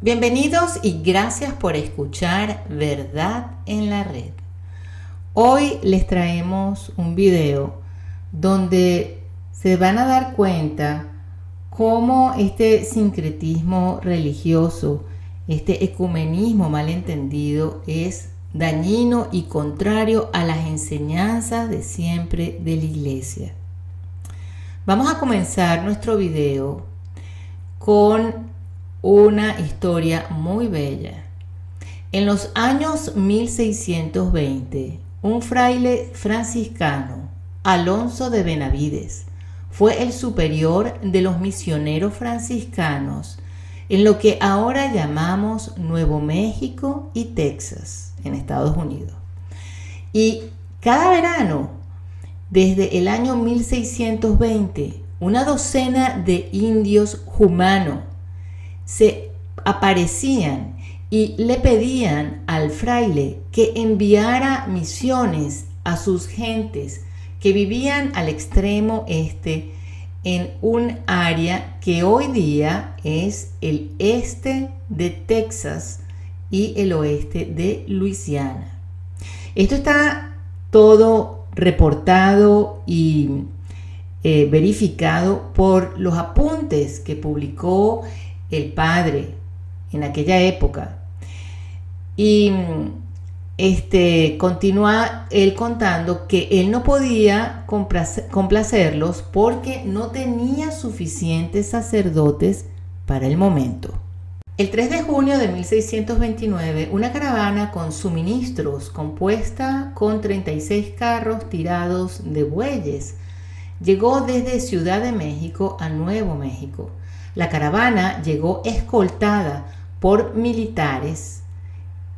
Bienvenidos y gracias por escuchar Verdad en la Red. Hoy les traemos un video donde se van a dar cuenta cómo este sincretismo religioso, este ecumenismo malentendido es dañino y contrario a las enseñanzas de siempre de la Iglesia. Vamos a comenzar nuestro video con una historia muy bella. En los años 1620, un fraile franciscano, Alonso de Benavides, fue el superior de los misioneros franciscanos en lo que ahora llamamos Nuevo México y Texas, en Estados Unidos. Y cada verano, desde el año 1620, una docena de indios humanos se aparecían y le pedían al fraile que enviara misiones a sus gentes que vivían al extremo este en un área que hoy día es el este de Texas y el oeste de Luisiana. Esto está todo reportado y verificado por los apuntes que publicó el padre en aquella época. Y continúa él contando que él no podía complacerlos porque no tenía suficientes sacerdotes para el momento. El 3 de junio de 1629, una caravana con suministros compuesta con 36 carros tirados de bueyes llegó desde Ciudad de México a Nuevo México. La caravana llegó escoltada por militares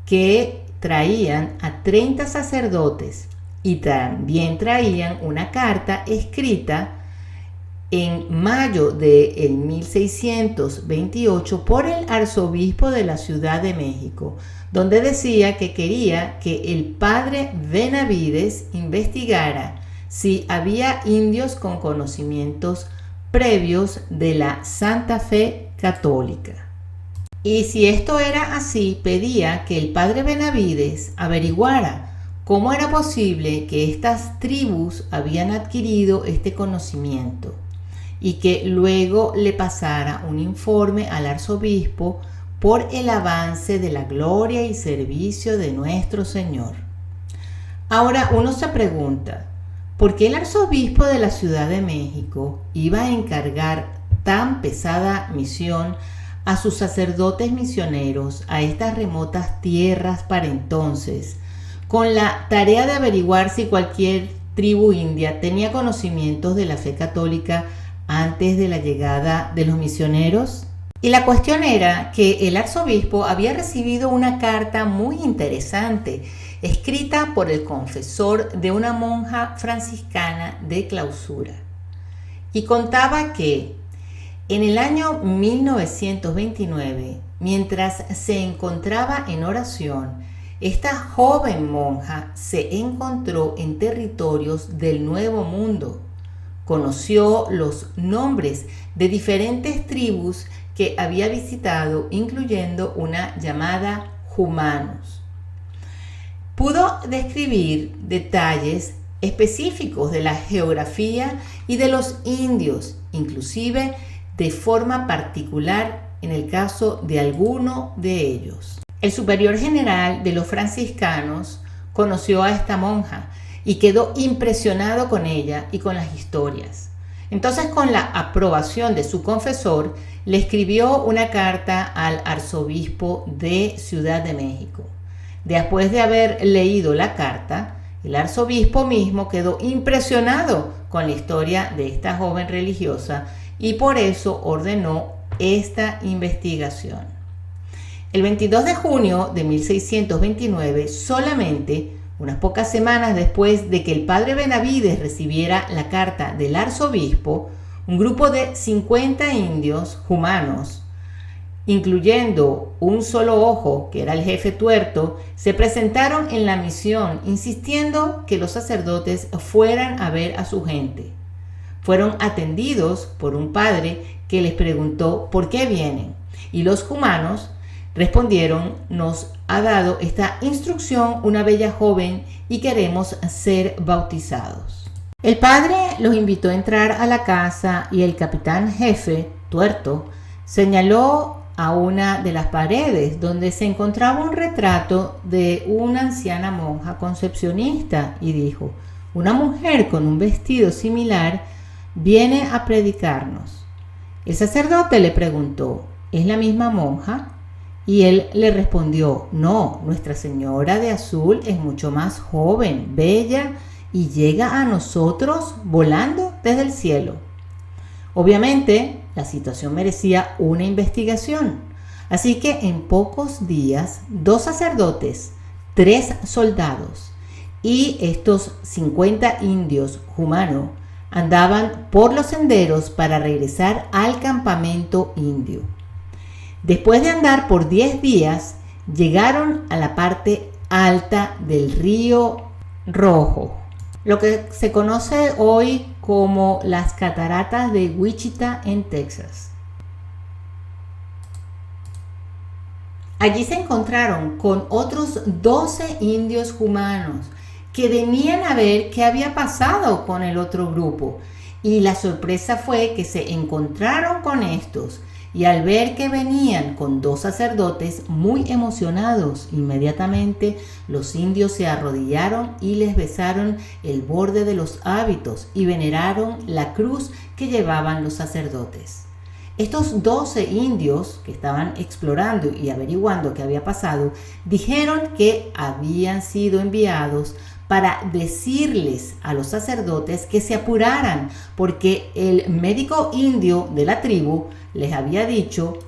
que traían a 30 sacerdotes y también traían una carta escrita en mayo de 1628 por el arzobispo de la Ciudad de México, donde decía que quería que el padre Benavides investigara si había indios con conocimientos previos de la Santa Fe católica. Y si esto era así, pedía que el padre Benavides averiguara cómo era posible que estas tribus habían adquirido este conocimiento y que luego le pasara un informe al arzobispo por el avance de la gloria y servicio de nuestro Señor. Ahora uno se pregunta, ¿por qué el arzobispo de la Ciudad de México iba a encargar tan pesada misión a sus sacerdotes misioneros a estas remotas tierras para entonces, con la tarea de averiguar si cualquier tribu india tenía conocimientos de la fe católica antes de la llegada de los misioneros? Y la cuestión era que el arzobispo había recibido una carta muy interesante escrita por el confesor de una monja franciscana de clausura. Y contaba que en el año 1929, mientras se encontraba en oración, esta joven monja se encontró en territorios del Nuevo Mundo. Conoció los nombres de diferentes tribus que había visitado, incluyendo una llamada Humanos. Pudo describir detalles específicos de la geografía y de los indios, inclusive de forma particular en el caso de alguno de ellos. El superior general de los franciscanos conoció a esta monja y quedó impresionado con ella y con las historias. Entonces, con la aprobación de su confesor, le escribió una carta al arzobispo de Ciudad de México. Después de haber leído la carta, el arzobispo mismo quedó impresionado con la historia de esta joven religiosa y por eso ordenó esta investigación. El 22 de junio de 1629, solamente unas pocas semanas después de que el padre Benavides recibiera la carta del arzobispo, un grupo de 50 indios humanos, incluyendo un solo ojo, que era el jefe tuerto, se presentaron en la misión insistiendo que los sacerdotes fueran a ver a su gente. Fueron atendidos por un padre que les preguntó por qué vienen, y los humanos Respondieron: nos ha dado esta instrucción una bella joven y queremos ser bautizados. El padre los invitó a entrar a la casa y el capitán jefe, tuerto, señaló a una de las paredes donde se encontraba un retrato de una anciana monja concepcionista y dijo: una mujer con un vestido similar viene a predicarnos. El sacerdote le preguntó: ¿es la misma monja? Y él le respondió: no, Nuestra Señora de Azul es mucho más joven, bella y llega a nosotros volando desde el cielo. Obviamente, la situación merecía una investigación, así que en pocos días 2 sacerdotes, 3 soldados y estos 50 indios humanos andaban por los senderos para regresar al campamento indio. Después de andar por 10 días, llegaron a la parte alta del río Rojo, lo que se conoce hoy como las cataratas de Wichita en Texas. Allí se encontraron con otros 12 indios humanos que venían a ver qué había pasado con el otro grupo, y la sorpresa fue que se encontraron con estos, y al ver que venían con 2 sacerdotes muy emocionados, inmediatamente los indios se arrodillaron y les besaron el borde de los hábitos y veneraron la cruz que llevaban los sacerdotes. Estos 12 indios que estaban explorando y averiguando qué había pasado, dijeron que habían sido enviados para decirles a los sacerdotes que se apuraran, porque el médico indio de la tribu les había dicho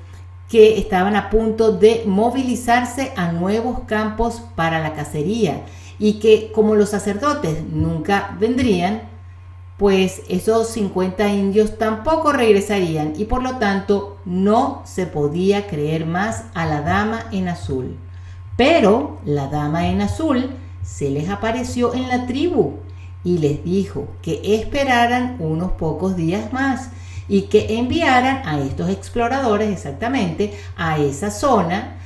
que estaban a punto de movilizarse a nuevos campos para la cacería, y que como los sacerdotes nunca vendrían, pues esos 50 indios tampoco regresarían, y por lo tanto no se podía creer más a la dama en azul. Pero la dama en azul se les apareció en la tribu y les dijo que esperaran unos pocos días más y que enviaran a estos exploradores exactamente a esa zona,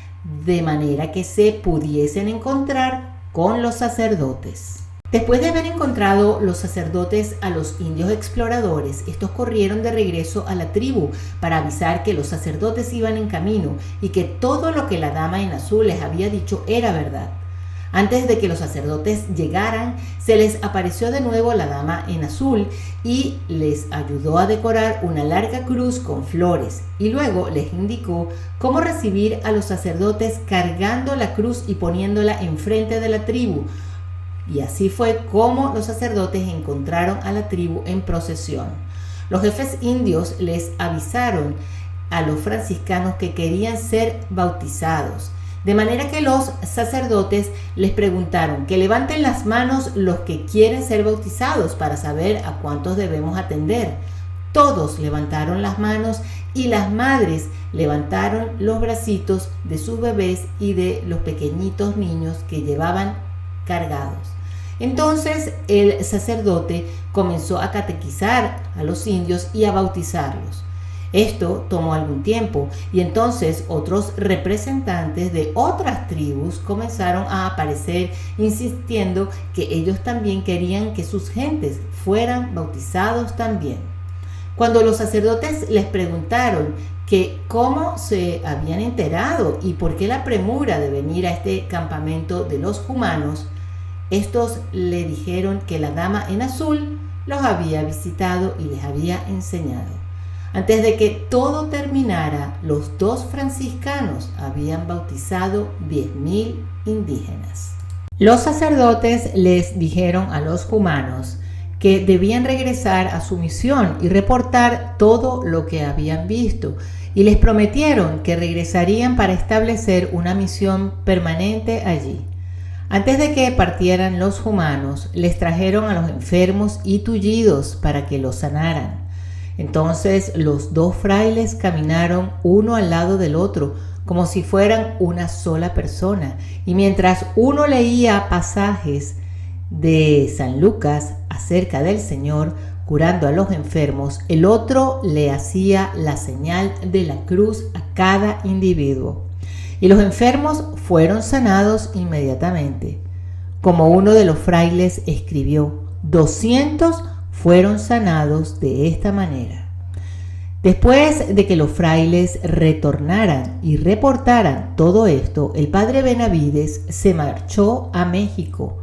de manera que se pudiesen encontrar con los sacerdotes. Después de haber encontrado los sacerdotes a los indios exploradores, estos corrieron de regreso a la tribu para avisar que los sacerdotes iban en camino y que todo lo que la dama en azul les había dicho era verdad. Antes de que los sacerdotes llegaran, se les apareció de nuevo la dama en azul y les ayudó a decorar una larga cruz con flores, y luego les indicó cómo recibir a los sacerdotes cargando la cruz y poniéndola enfrente de la tribu. Y así fue como los sacerdotes encontraron a la tribu en procesión. Los jefes indios les avisaron a los franciscanos que querían ser bautizados, de manera que los sacerdotes les preguntaron que levanten las manos los que quieren ser bautizados para saber a cuántos debemos atender. Todos levantaron las manos y las madres levantaron los bracitos de sus bebés y de los pequeñitos niños que llevaban cargados. Entonces el sacerdote comenzó a catequizar a los indios y a bautizarlos. Esto tomó algún tiempo, y entonces otros representantes de otras tribus comenzaron a aparecer insistiendo que ellos también querían que sus gentes fueran bautizados también. Cuando los sacerdotes les preguntaron que cómo se habían enterado y por qué la premura de venir a este campamento de los humanos, estos le dijeron que la dama en azul los había visitado y les había enseñado. Antes de que todo terminara, los 2 franciscanos habían bautizado 10.000 indígenas. Los sacerdotes les dijeron a los humanos que debían regresar a su misión y reportar todo lo que habían visto, y les prometieron que regresarían para establecer una misión permanente allí. Antes de que partieran los humanos, les trajeron a los enfermos y tullidos para que los sanaran. Entonces los 2 frailes caminaron uno al lado del otro, como si fueran una sola persona, y mientras uno leía pasajes de San Lucas acerca del Señor curando a los enfermos, el otro le hacía la señal de la cruz a cada individuo. y los enfermos fueron sanados inmediatamente. Como uno de los frailes escribió, 200 fueron sanados de esta manera. Después de que los frailes retornaran y reportaran todo esto, el padre Benavides se marchó a México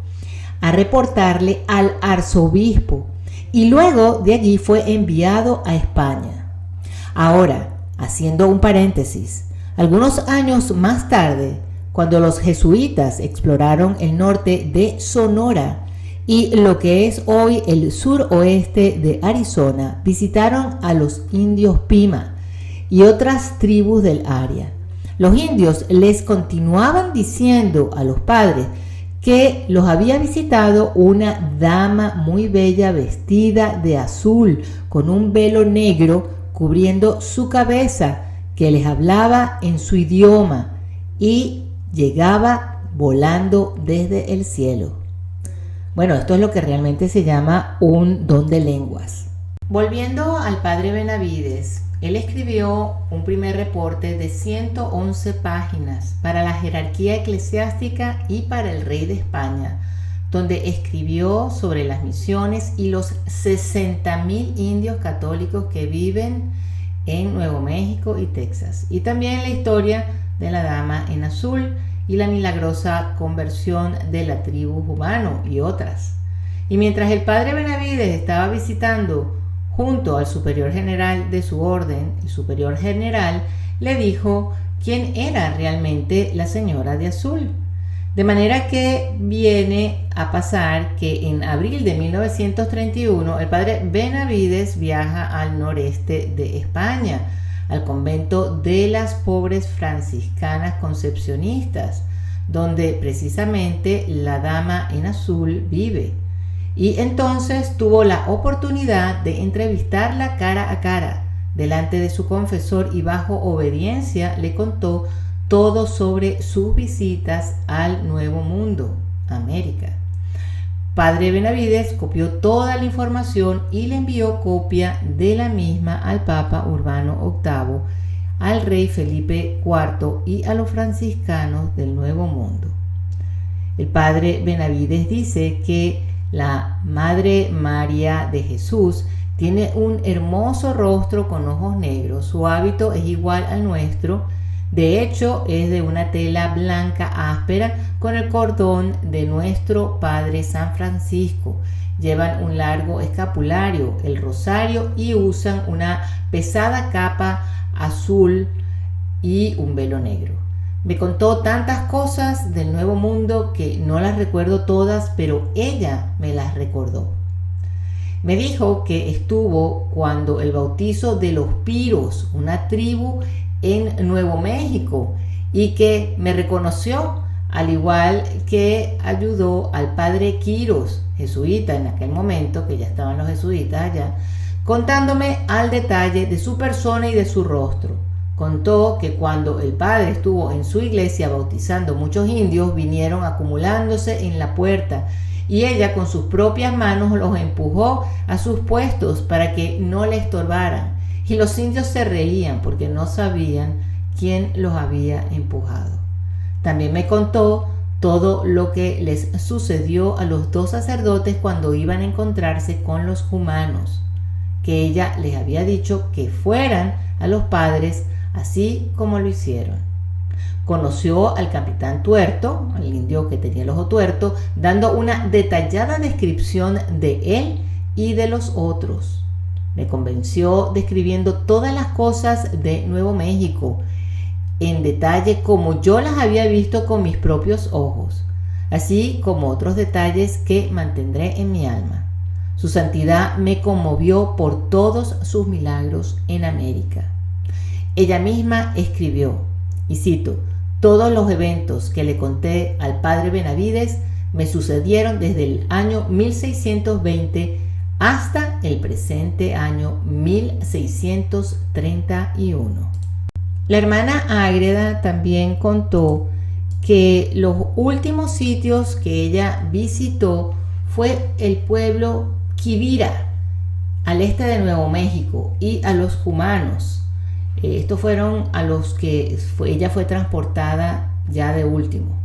a reportarle al arzobispo y luego de allí fue enviado a España. Ahora, haciendo un paréntesis, algunos años más tarde, cuando los jesuitas exploraron el norte de Sonora y lo que es hoy el suroeste de Arizona, visitaron a los indios Pima y otras tribus del área. Los indios les continuaban diciendo a los padres que los había visitado una dama muy bella vestida de azul con un velo negro cubriendo su cabeza, que les hablaba en su idioma y llegaba volando desde el cielo. Bueno, esto es lo que realmente se llama un don de lenguas. Volviendo al padre Benavides, él escribió un primer reporte de 111 páginas para la jerarquía eclesiástica y para el rey de España, donde escribió sobre las misiones y los 60,000 indios católicos que viven en Nuevo México y Texas, y también la historia de la dama en azul y la milagrosa conversión de la tribu Jumano y otras. Y mientras el padre Benavides estaba visitando junto al superior general de su orden, el superior general le dijo quién era realmente la señora de azul. De manera que viene a pasar que en abril de 1931 el padre Benavides viaja al noreste de España, al convento de las pobres franciscanas concepcionistas, donde precisamente la dama en azul vive. Y entonces tuvo la oportunidad de entrevistarla cara a cara, delante de su confesor, y bajo obediencia le contó todo sobre sus visitas al Nuevo Mundo, América. Padre Benavides copió toda la información y le envió copia de la misma al Papa Urbano VIII, al rey Felipe IV y a los franciscanos del Nuevo Mundo. El padre Benavides dice que la Madre María de Jesús tiene un hermoso rostro con ojos negros. Su hábito es igual al nuestro. De hecho, es de una tela blanca áspera con el cordón de nuestro Padre San Francisco. Llevan un largo escapulario, el rosario, y usan una pesada capa azul y un velo negro. Me contó tantas cosas del Nuevo Mundo que no las recuerdo todas, pero ella me las recordó. Me dijo que estuvo cuando el bautizo de los Piros, una tribu en Nuevo México, y que me reconoció, al igual que ayudó al padre Quiros, jesuita en aquel momento, que ya estaban los jesuitas allá, contándome al detalle de su persona y de su rostro. Contó que cuando el padre estuvo en su iglesia bautizando, muchos indios vinieron acumulándose en la puerta y ella con sus propias manos los empujó a sus puestos para que no le estorbaran. Y los indios se reían porque no sabían quién los había empujado. También me contó todo lo que les sucedió a los dos sacerdotes cuando iban a encontrarse con los humanos, que ella les había dicho que fueran a los padres, así como lo hicieron. Conoció al capitán Tuerto, al indio que tenía el ojo tuerto, dando una detallada descripción de él y de los otros. Me convenció describiendo todas las cosas de Nuevo México en detalle como yo las había visto con mis propios ojos, así como otros detalles que mantendré en mi alma. Su santidad me conmovió por todos sus milagros en América. Ella misma escribió, y cito, todos los eventos que le conté al padre Benavides me sucedieron desde el año 1620 hasta el presente año 1631. La hermana Ágreda también contó que los últimos sitios que ella visitó fue el pueblo Quivira, al este de Nuevo México, y a los Humanos, Estos fueron a los que ella fue transportada ya de último.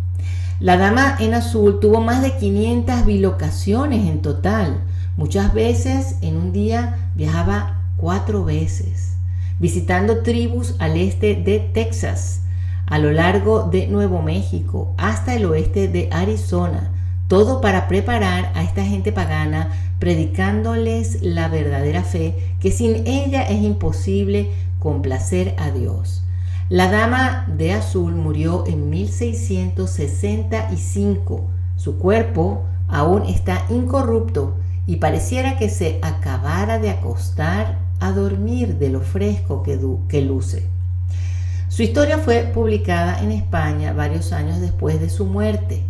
La dama en azul tuvo más de 500 bilocaciones en total. Muchas veces en un día viajaba 4 veces, visitando tribus al este de Texas, a lo largo de Nuevo México, hasta el oeste de Arizona, todo para preparar a esta gente pagana, predicándoles la verdadera fe, que sin ella es imposible complacer a Dios. La dama de azul murió en 1665. Su cuerpo aún está incorrupto y pareciera que se acabara de acostar a dormir de lo fresco que luce. Su historia fue publicada en España varios años después de su muerte.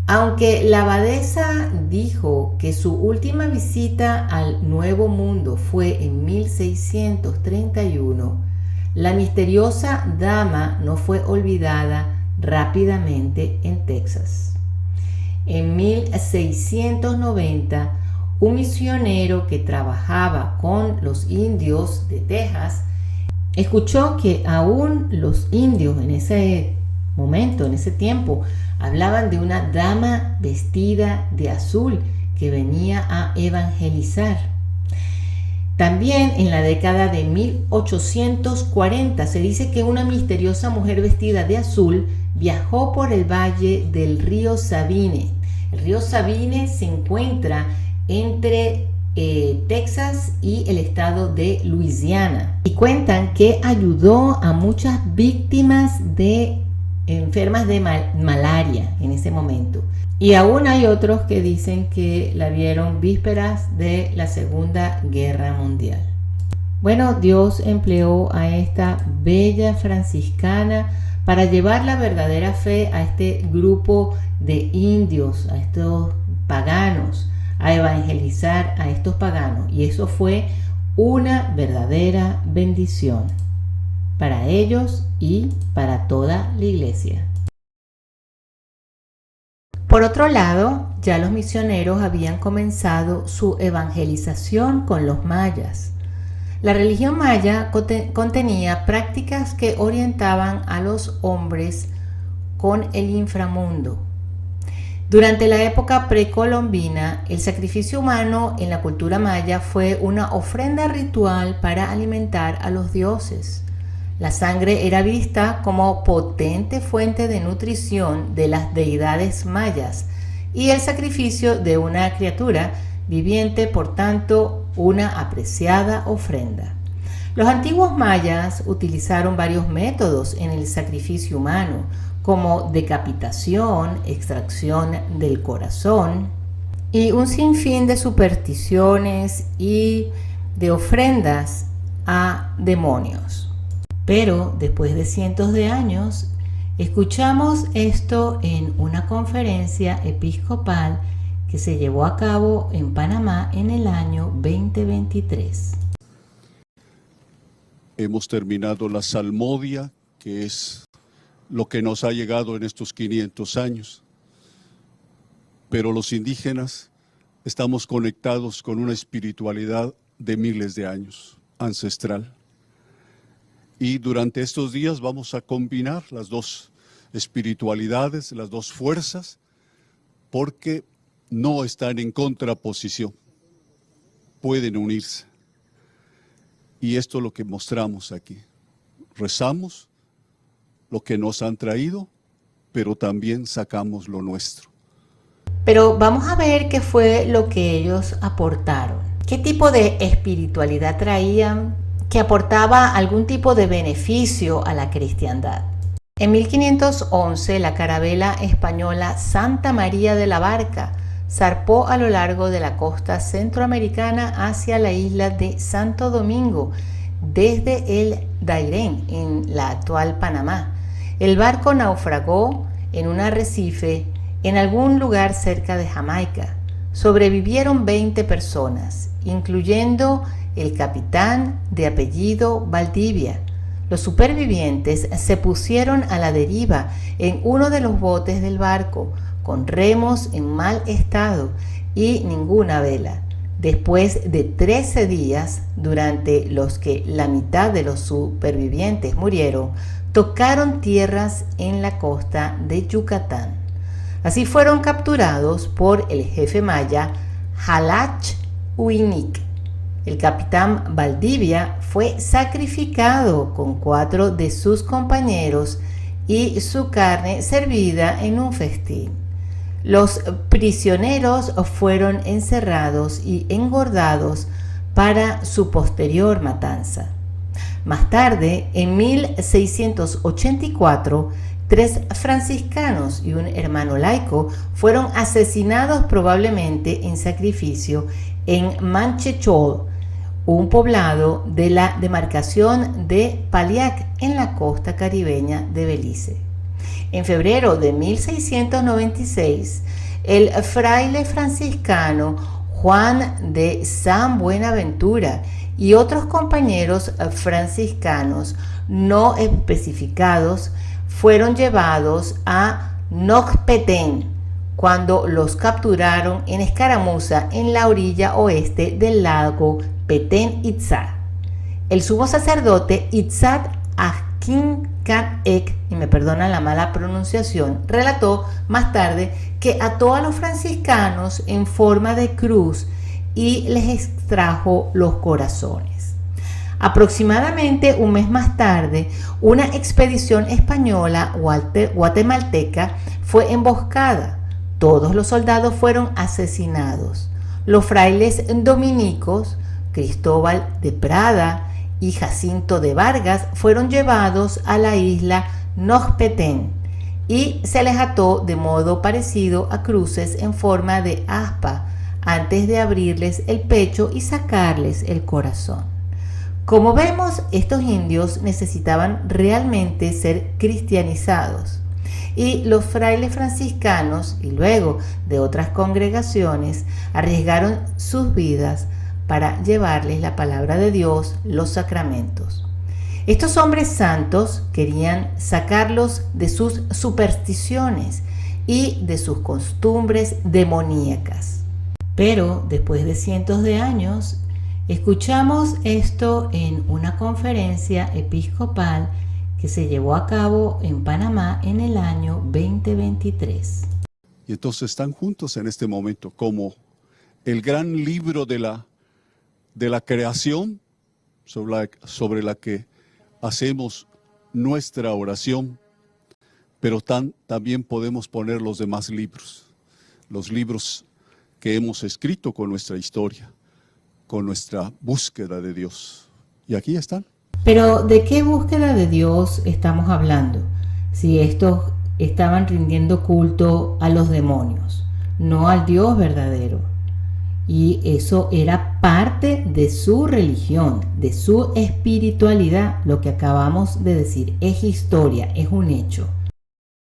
Aunque la abadesa dijo que su última visita al Nuevo Mundo fue en 1631, la misteriosa dama no fue olvidada rápidamente en Texas. En 1690, un misionero que trabajaba con los indios de Texas escuchó que aún los indios en ese momento, en ese tiempo, hablaban de una dama vestida de azul que venía a evangelizar. También en la década de 1840 se dice que una misteriosa mujer vestida de azul viajó por el valle del río Sabine. El río Sabine se encuentra entre Texas y el estado de Luisiana. Y cuentan que ayudó a muchas víctimas de enfermas de malaria en ese momento. Y aún hay otros que dicen que la vieron vísperas de la Segunda Guerra Mundial. Bueno, Dios empleó a esta bella franciscana para llevar la verdadera fe a este grupo de indios, a estos paganos, a evangelizar a estos paganos. Y eso fue una verdadera bendición para ellos y para toda la iglesia. Por otro lado, ya los misioneros habían comenzado su evangelización con los mayas. La religión maya contenía prácticas que orientaban a los hombres con el inframundo. Durante la época precolombina, el sacrificio humano en la cultura maya fue una ofrenda ritual para alimentar a los dioses. La sangre era vista como potente fuente de nutrición de las deidades mayas y el sacrificio de una criatura viviente, por tanto, una apreciada ofrenda. Los antiguos mayas utilizaron varios métodos en el sacrificio humano, como decapitación, extracción del corazón y un sinfín de supersticiones y de ofrendas a demonios. Pero después de cientos de años, escuchamos esto en una conferencia episcopal que se llevó a cabo en Panamá en el año 2023. Hemos terminado la salmodia, que es lo que nos ha llegado en estos 500 años. Pero los indígenas estamos conectados con una espiritualidad de miles de años, ancestral. Y durante estos días vamos a combinar las dos espiritualidades, las dos fuerzas, porque no están en contraposición, pueden unirse. Y esto es lo que mostramos aquí. Rezamos lo que nos han traído, pero también sacamos lo nuestro. Pero vamos a ver qué fue lo que ellos aportaron. ¿Qué tipo de espiritualidad traían que aportaba algún tipo de beneficio a la cristiandad? En 1511, la carabela española Santa María de la Barca zarpó a lo largo de la costa centroamericana hacia la isla de Santo Domingo, desde el Dairén, en la actual Panamá. El barco naufragó en un arrecife en algún lugar cerca de Jamaica. Sobrevivieron 20 personas, incluyendo el capitán de apellido Valdivia. Los supervivientes se pusieron a la deriva en uno de los botes del barco, con remos en mal estado y ninguna vela. Después de 13 días, durante los que la mitad de los supervivientes murieron, tocaron tierras en la costa de Yucatán. Así fueron capturados por el jefe maya Jalach Uinic. El capitán Valdivia fue sacrificado con 4 de sus compañeros y su carne servida en un festín. Los prisioneros fueron encerrados y engordados para su posterior matanza. Más tarde, en 1684, 3 franciscanos y un hermano laico fueron asesinados probablemente en sacrificio en Manchechol, un poblado de la demarcación de Paliac en la costa caribeña de Belice. En febrero de 1696, el fraile franciscano Juan de San Buenaventura y otros compañeros franciscanos no especificados fueron llevados a Nocpetén cuando los capturaron en escaramuza en la orilla oeste del lago Petén Itzá. El sumo sacerdote Itzat Akinkanek, y me perdonan la mala pronunciación, relató más tarde que ató a los franciscanos en forma de cruz y les extrajo los corazones. Aproximadamente un mes más tarde, una expedición española guatemalteca fue emboscada. Todos los soldados fueron asesinados. Los frailes dominicos, Cristóbal de Prada y Jacinto de Vargas, fueron llevados a la isla Nocpetén y se les ató de modo parecido a cruces en forma de aspa antes de abrirles el pecho y sacarles el corazón. Como vemos, estos indios necesitaban realmente ser cristianizados, y los frailes franciscanos y luego de otras congregaciones arriesgaron sus vidas para llevarles la palabra de Dios, los sacramentos. Estos hombres santos querían sacarlos de sus supersticiones y de sus costumbres demoníacas. Pero después de cientos de años, escuchamos esto en una conferencia episcopal que se llevó a cabo en Panamá en el año 2023. Y entonces están juntos en este momento como el gran libro de la creación sobre la que hacemos nuestra oración, pero también podemos poner los demás libros, los libros que hemos escrito con nuestra historia, con nuestra búsqueda de Dios. Y aquí están. Pero ¿de qué búsqueda de Dios estamos hablando? Si estos estaban rindiendo culto a los demonios, no al Dios verdadero. Y eso era parte de su religión, de su espiritualidad. Lo que acabamos de decir es historia, es un hecho.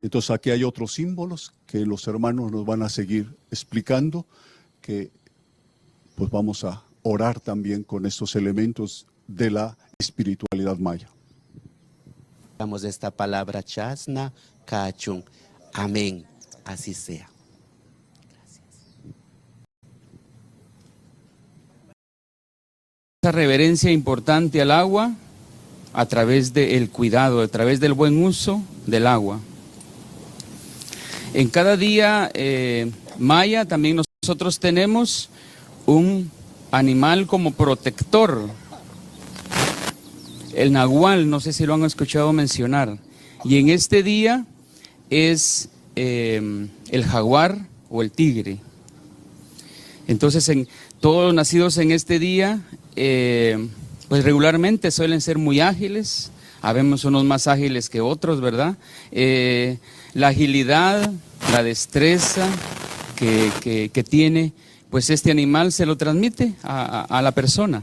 Entonces aquí hay otros símbolos que los hermanos nos van a seguir explicando, que pues vamos a orar también con estos elementos de la espiritualidad maya. Damos esta palabra chasna, cachun. Amén. Así sea. Esa reverencia importante al agua a través del cuidado, a través del buen uso del agua. En cada día maya también nosotros tenemos un animal como protector. El nahual, no sé si lo han escuchado mencionar. Y en este día es el jaguar o el tigre. Entonces, todos los nacidos en este día, pues regularmente suelen ser muy ágiles. Habemos unos más ágiles que otros, ¿verdad? La agilidad, la destreza que tiene, pues este animal se lo transmite a la persona.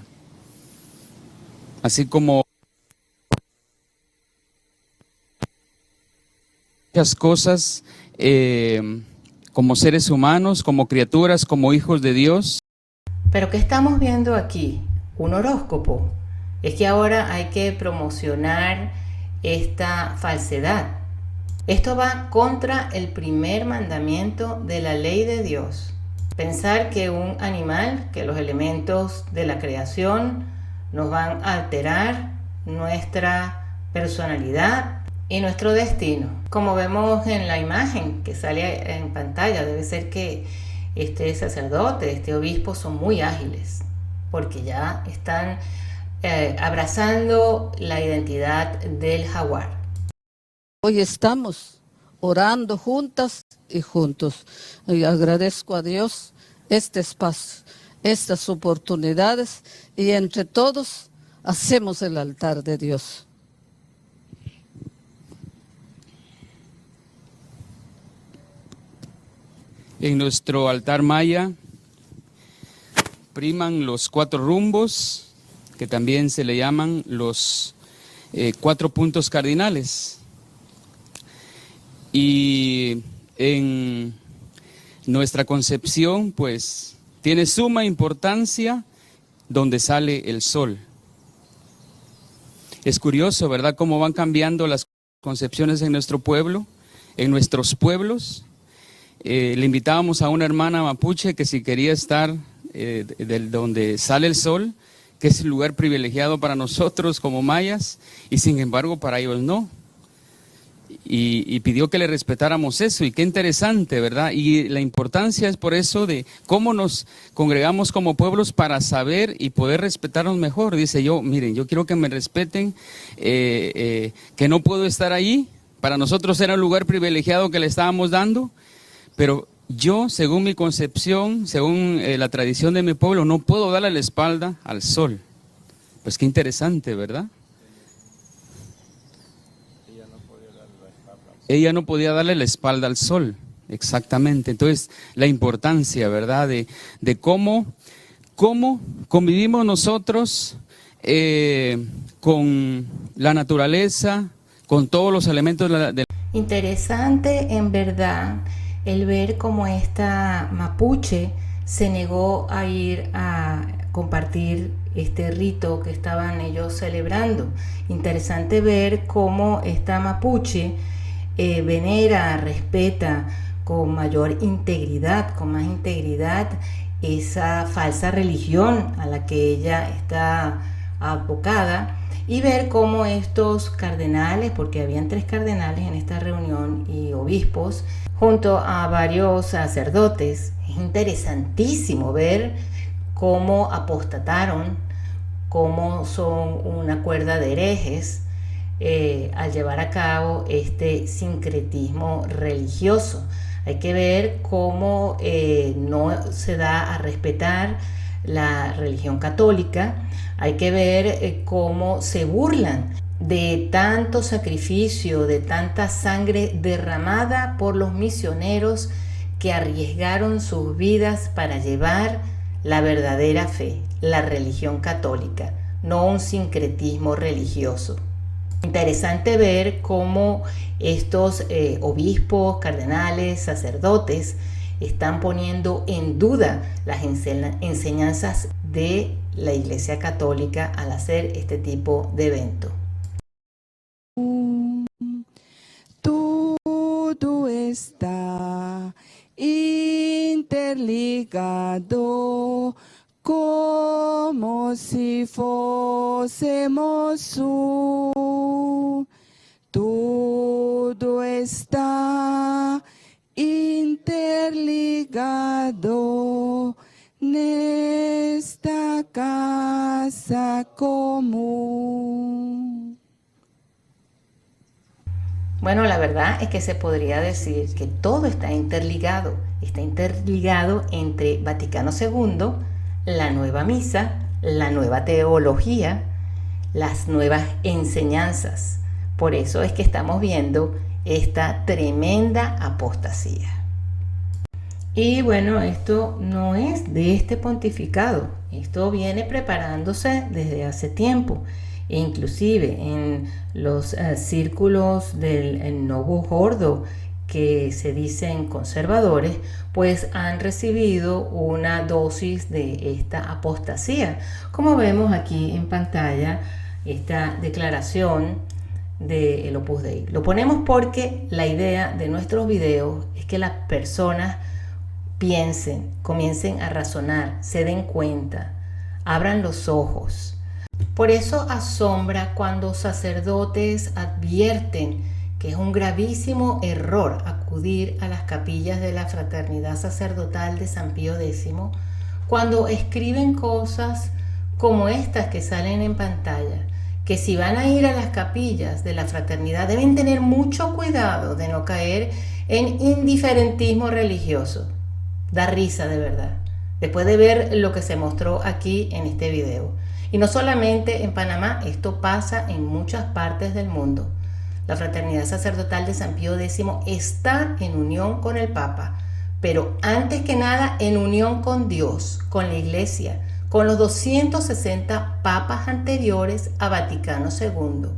Así como muchas cosas como seres humanos, como criaturas, como hijos de Dios. Pero ¿qué estamos viendo aquí? Un horóscopo. Es que ahora hay que promocionar esta falsedad. Esto va contra el primer mandamiento de la ley de Dios. Pensar que un animal, que los elementos de la creación nos van a alterar nuestra personalidad y nuestro destino. Como vemos en la imagen que sale en pantalla, debe ser que este sacerdote, este obispo son muy ágiles, porque ya están abrazando la identidad del jaguar. Hoy estamos orando juntas y juntos. Y agradezco a Dios este espacio, estas oportunidades, y entre todos hacemos el altar de Dios. En nuestro altar maya priman los 4 rumbos, que también se le llaman los 4 puntos cardinales. Y en nuestra concepción, pues, tiene suma importancia donde sale el sol. Es curioso, ¿verdad?, cómo van cambiando las concepciones en nuestro pueblo, en nuestros pueblos. Le invitábamos a una hermana mapuche que si quería estar donde sale el sol, que es el lugar privilegiado para nosotros como mayas, y sin embargo para ellos no. Y pidió que le respetáramos eso, y qué interesante, ¿verdad? Y la importancia es por eso de cómo nos congregamos como pueblos para saber y poder respetarnos mejor. Dice yo, miren, yo quiero que me respeten, que no puedo estar ahí, para nosotros era un lugar privilegiado que le estábamos dando, pero yo, según mi concepción, según la tradición de mi pueblo, no puedo darle la espalda al sol. Pues qué interesante, ¿verdad? Ella no podía darle la espalda al sol, exactamente. Entonces, la importancia, ¿verdad?, de cómo convivimos nosotros con la naturaleza, con todos los elementos de Interesante, en verdad, el ver cómo esta mapuche se negó a ir a compartir este rito que estaban ellos celebrando. Interesante ver cómo esta mapuche venera, respeta con mayor integridad, con más integridad, esa falsa religión a la que ella está abocada, y ver cómo estos cardenales, porque habían 3 cardenales en esta reunión y obispos, junto a varios sacerdotes. Es interesantísimo ver cómo apostataron, cómo son una cuerda de herejes al llevar a cabo este sincretismo religioso. Hay que ver cómo no se da a respetar la religión católica. Hay que ver cómo se burlan de tanto sacrificio, de tanta sangre derramada por los misioneros que arriesgaron sus vidas para llevar la verdadera fe, la religión católica, no un sincretismo religioso. Interesante ver cómo estos obispos, cardenales, sacerdotes están poniendo en duda las enseñanzas de la Iglesia Católica al hacer este tipo de evento. Todo está interligado como si fuésemos uno. Todo está interligado en esta casa común. Bueno, la verdad es que se podría decir que todo está interligado entre Vaticano II, la nueva misa, la nueva teología, las nuevas enseñanzas. Por eso es que estamos viendo esta tremenda apostasía. Y bueno, esto no es de este pontificado, esto viene preparándose desde hace tiempo. E inclusive en los círculos del Novo Ordo, que se dicen conservadores, pues han recibido una dosis de esta apostasía. Como vemos aquí en pantalla, esta declaración del Opus Dei. Lo ponemos porque la idea de nuestros videos es que las personas piensen, comiencen a razonar, se den cuenta, abran los ojos. Por eso asombra cuando sacerdotes advierten que es un gravísimo error acudir a las capillas de la Fraternidad Sacerdotal de San Pío X cuando escriben cosas como estas que salen en pantalla, que si van a ir a las capillas de la fraternidad deben tener mucho cuidado de no caer en indiferentismo religioso. Da risa de verdad, después de ver lo que se mostró aquí en este video. Y no solamente en Panamá, esto pasa en muchas partes del mundo. La Fraternidad Sacerdotal de San Pío X está en unión con el Papa, pero antes que nada en unión con Dios, con la Iglesia, con los 260 papas anteriores a Vaticano II,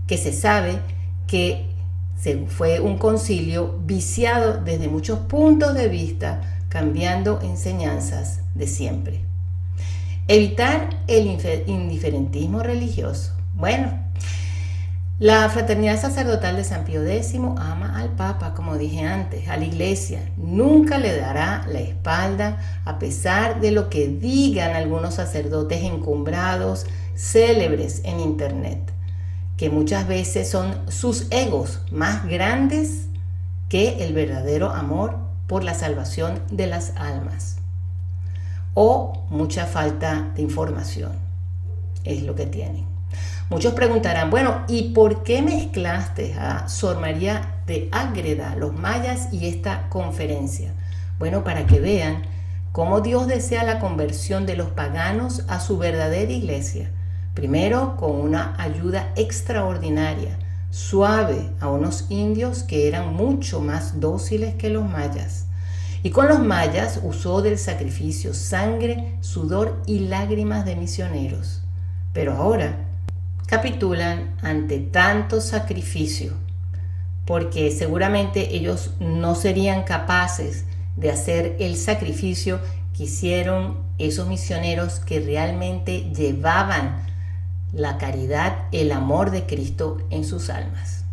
que se sabe que fue un concilio viciado desde muchos puntos de vista, cambiando enseñanzas de siempre. Evitar el indiferentismo religioso. Bueno, la Fraternidad Sacerdotal de San Pío X ama al Papa, como dije antes, a la Iglesia. Nunca le dará la espalda a pesar de lo que digan algunos sacerdotes encumbrados, célebres en internet, que muchas veces son sus egos más grandes que el verdadero amor por la salvación de las almas. O mucha falta de información es lo que tienen. Muchos preguntarán, bueno, ¿y por qué mezclaste a Sor María de Ágreda, los mayas y esta conferencia? Bueno, para que vean cómo Dios desea la conversión de los paganos a su verdadera iglesia. Primero, con una ayuda extraordinaria, suave a unos indios que eran mucho más dóciles que los mayas. Y con los mayas usó del sacrificio sangre, sudor y lágrimas de misioneros. Pero ahora capitulan ante tanto sacrificio, porque seguramente ellos no serían capaces de hacer el sacrificio que hicieron esos misioneros que realmente llevaban la caridad, el amor de Cristo en sus almas.